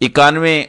91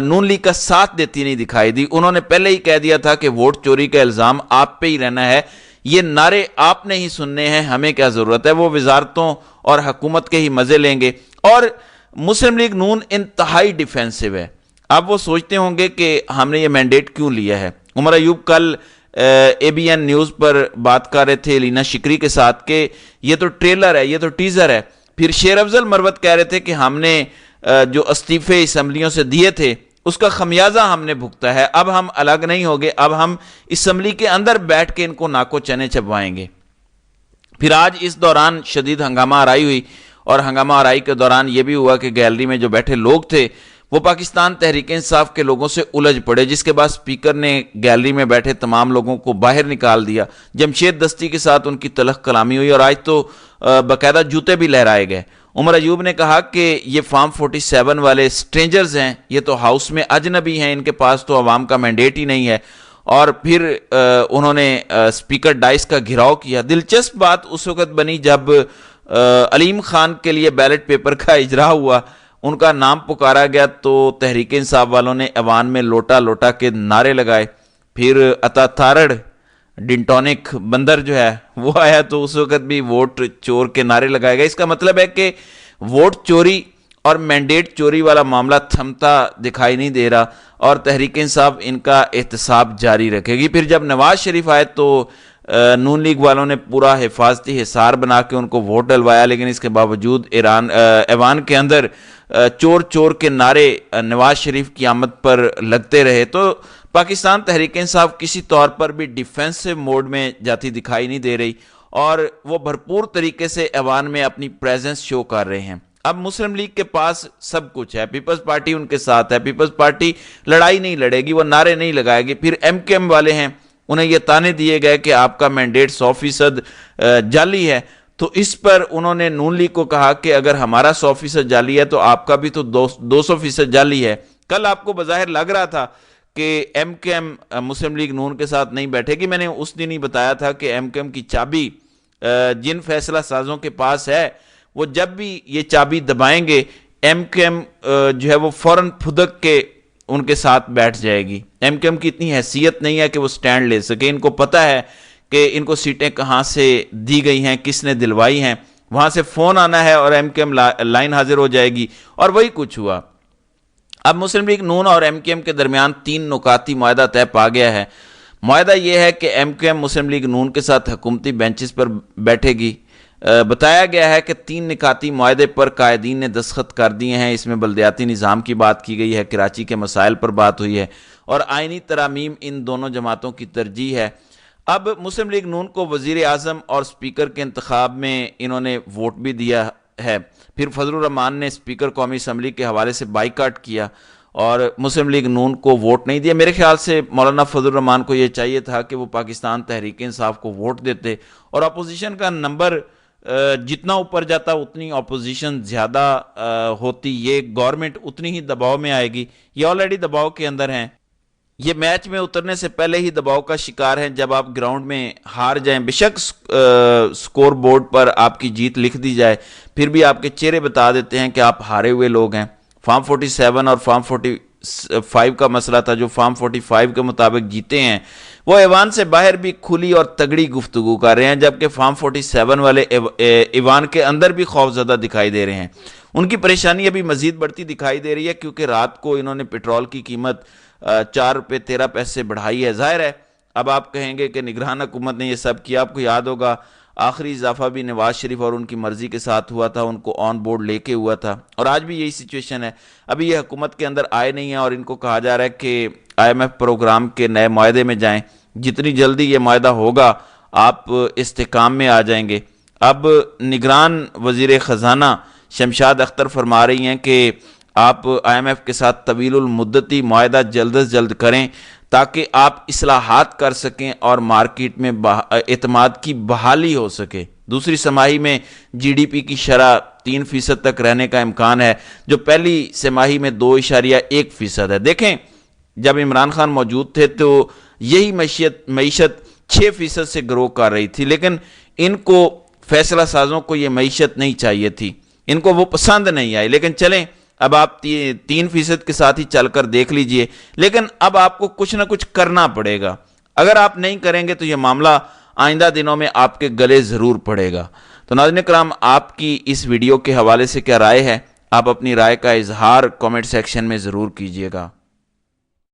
نون league کا ساتھ دیتی نہیں دکھائی دی. انہوں نے پہلے ہی کہہ دیا تھا کہ ووٹ چوری کا الزام آپ پہ ہی رہنا ہے, یہ نعرے آپ نے ہی سننے ہیں, ہمیں کیا ضرورت ہے, وہ وزارتوں اور حکومت کے ہی مزے لیں گے. اور مسلم لیگ نون انتہائی ڈیفینسو ہے. اب وہ سوچتے ہوں گے کہ ہم نے یہ مینڈیٹ کیوں لیا ہے. عمر ایوب کل اے بی این نیوز پر بات کر رہے تھے لینا شکری کے ساتھ کہ یہ تو ٹریلر ہے, یہ تو ٹیزر ہے. پھر شیر افضل مروت کہہ رہے تھے کہ ہم نے جو استعفے اسمبلیوں سے دیے تھے اس کا خمیازہ ہم نے بھگتا ہے, اب ہم الگ نہیں ہوگے, اب ہم اسمبلی کے اندر بیٹھ کے ان کو ناکو چنے چبوائیں گے. پھر آج اس دوران شدید ہنگامہ آرائی ہوئی, اور ہنگامہ آرائی کے دوران یہ بھی ہوا کہ گیلری میں جو بیٹھے لوگ تھے وہ پاکستان تحریک انصاف کے لوگوں سے الجھ پڑے, جس کے بعد سپیکر نے گیلری میں بیٹھے تمام لوگوں کو باہر نکال دیا. جمشید دستی کے ساتھ ان کی تلخ کلامی ہوئی, اور آج تو باقاعدہ جوتے بھی لہرائے گئے. عمر ایوب نے کہا کہ یہ فارم 47 والے سٹرینجرز ہیں, یہ تو ہاؤس میں اجنبی ہیں, ان کے پاس تو عوام کا مینڈیٹ ہی نہیں ہے. اور پھر انہوں نے سپیکر ڈائس کا گھراؤ کیا. دلچسپ بات اس وقت بنی جب علیم خان کے لیے بیلٹ پیپر کا اجرا ہوا, ان کا نام پکارا گیا تو تحریک انصاف والوں نے ایوان میں لوٹا لوٹا کے نعرے لگائے. پھر عطا تارڑ ڈنٹونک بندر جو ہے وہ آیا تو اس وقت بھی ووٹ چور کے نعرے لگائے گئے. اس کا مطلب ہے کہ ووٹ چوری اور مینڈیٹ چوری والا معاملہ تھمتا دکھائی نہیں دے رہا, اور تحریک انصاف ان کا احتساب جاری رکھے گی. پھر جب نواز شریف آئے تو نون لیگ والوں نے پورا حفاظتی حصار بنا کے ان کو ووٹ ڈلوایا, لیکن اس کے باوجود ایوان کے اندر چور چور کے نعرے نواز شریف کی آمد پر لگتے رہے. تو پاکستان تحریک انصاف کسی طور پر بھی ڈیفینسو موڈ میں جاتی دکھائی نہیں دے رہی, اور وہ بھرپور طریقے سے ایوان میں اپنی پریزنس شو کر رہے ہیں. اب مسلم لیگ کے پاس سب کچھ ہے, پیپلز پارٹی ان کے ساتھ ہے, پیپلز پارٹی لڑائی نہیں لڑے گی, وہ نعرے نہیں لگائے گی. پھر ایم کے ایم والے ہیں, انہیں یہ تانے دیے گئے کہ آپ کا مینڈیٹ 100% جعلی ہے, تو اس پر انہوں نے نون لیگ کو کہا کہ اگر ہمارا 100% جعلی ہے تو آپ کا بھی تو 200% جعلی ہے. کل آپ کو بظاہر لگ رہا تھا کہ ایم کے ایم مسلم لیگ نون کے ساتھ نہیں بیٹھے گی. میں نے اس دن ہی بتایا تھا کہ ایم کے ایم کی چابی جن فیصلہ سازوں کے پاس ہے, وہ جب بھی یہ چابی دبائیں گے ایم کے ایم جو ہے وہ فوراً پھدک کے ان کے ساتھ بیٹھ جائے گی. ایم کے ایم کی اتنی حیثیت نہیں ہے کہ وہ سٹینڈ لے سکے. ان کو پتہ ہے کہ ان کو سیٹیں کہاں سے دی گئی ہیں, کس نے دلوائی ہیں, وہاں سے فون آنا ہے اور ایم کے ایم لائن حاضر ہو جائے گی, اور وہی کچھ ہوا. اب مسلم لیگ نون اور ایم کے ایم کے درمیان 3 نکاتی معاہدہ طے پا گیا ہے. معاہدہ یہ ہے کہ ایم کے ایم مسلم لیگ نون کے ساتھ حکومتی بینچز پر بیٹھے گی. بتایا گیا ہے کہ 3 نکاتی معاہدے پر قائدین نے دستخط کر دیے ہیں. اس میں بلدیاتی نظام کی بات کی گئی ہے, کراچی کے مسائل پر بات ہوئی ہے, اور آئینی ترامیم ان دونوں جماعتوں کی ترجیح ہے. اب مسلم لیگ نون کو وزیر اعظم اور سپیکر کے انتخاب میں انہوں نے ووٹ بھی دیا ہے. پھر فضل الرحمان نے سپیکر قومی اسمبلی کے حوالے سے بائیکاٹ کیا اور مسلم لیگ نون کو ووٹ نہیں دیا. میرے خیال سے مولانا فضل الرحمان کو یہ چاہیے تھا کہ وہ پاکستان تحریک انصاف کو ووٹ دیتے, اور اپوزیشن کا نمبر جتنا اوپر جاتا اتنی اپوزیشن زیادہ ہوتی, یہ گورنمنٹ اتنی ہی دباؤ میں آئے گی. یہ آلریڈی دباؤ کے اندر ہیں, یہ میچ میں اترنے سے پہلے ہی دباؤ کا شکار ہیں. جب آپ گراؤنڈ میں ہار جائیں, بے شک سکور بورڈ پر آپ کی جیت لکھ دی جائے, پھر بھی آپ کے چہرے بتا دیتے ہیں کہ آپ ہارے ہوئے لوگ ہیں. فارم 47 اور فارم 45 کا مسئلہ تھا, جو فارم 45 کے مطابق جیتے ہیں وہ ایوان سے باہر بھی کھلی اور تگڑی گفتگو کر رہے ہیں, جبکہ فارم 47 والے ایوان کے اندر بھی خوف زدہ دکھائی دے رہے ہیں. ان کی پریشانی ابھی مزید بڑھتی دکھائی دے رہی ہے, کیونکہ رات کو انہوں نے پیٹرول کی قیمت 4 روپے 13 پیسے بڑھائی ہے. ظاہر ہے اب آپ کہیں گے کہ نگران حکومت نے یہ سب کیا. آپ کو یاد ہوگا آخری اضافہ بھی نواز شریف اور ان کی مرضی کے ساتھ ہوا تھا, ان کو آن بورڈ لے کے ہوا تھا, اور آج بھی یہی سچویشن ہے. ابھی یہ حکومت کے اندر آئے نہیں ہیں, اور ان کو کہا جا رہا ہے کہ آئی ایم ایف پروگرام کے نئے معاہدے میں جائیں. جتنی جلدی یہ معاہدہ ہوگا آپ استحکام میں آ جائیں گے. اب نگران وزیر خزانہ شمشاد اختر فرما رہی ہیں کہ آپ آئی ایم ایف کے ساتھ طویل المدتی معاہدہ جلد از جلد کریں تاکہ آپ اصلاحات کر سکیں اور مارکیٹ میں اعتماد کی بحالی ہو سکے. دوسری سماہی میں جی ڈی پی کی شرح 3% تک رہنے کا امکان ہے, جو پہلی سماہی میں 2.1% ہے. دیکھیں جب عمران خان موجود تھے تو یہی معیشت 6% سے گرو کر رہی تھی, لیکن ان کو فیصلہ سازوں کو یہ معیشت نہیں چاہیے تھی, ان کو وہ پسند نہیں آئی. لیکن چلیں اب آپ 3% کے ساتھ ہی چل کر دیکھ لیجئے، لیکن اب آپ کو کچھ نہ کچھ کرنا پڑے گا۔ اگر آپ نہیں کریں گے تو یہ معاملہ آئندہ دنوں میں آپ کے گلے ضرور پڑے گا۔ تو ناظرین کرام، آپ کی اس ویڈیو کے حوالے سے کیا رائے ہے؟ آپ اپنی رائے کا اظہار کامنٹ سیکشن میں ضرور کیجیے گا۔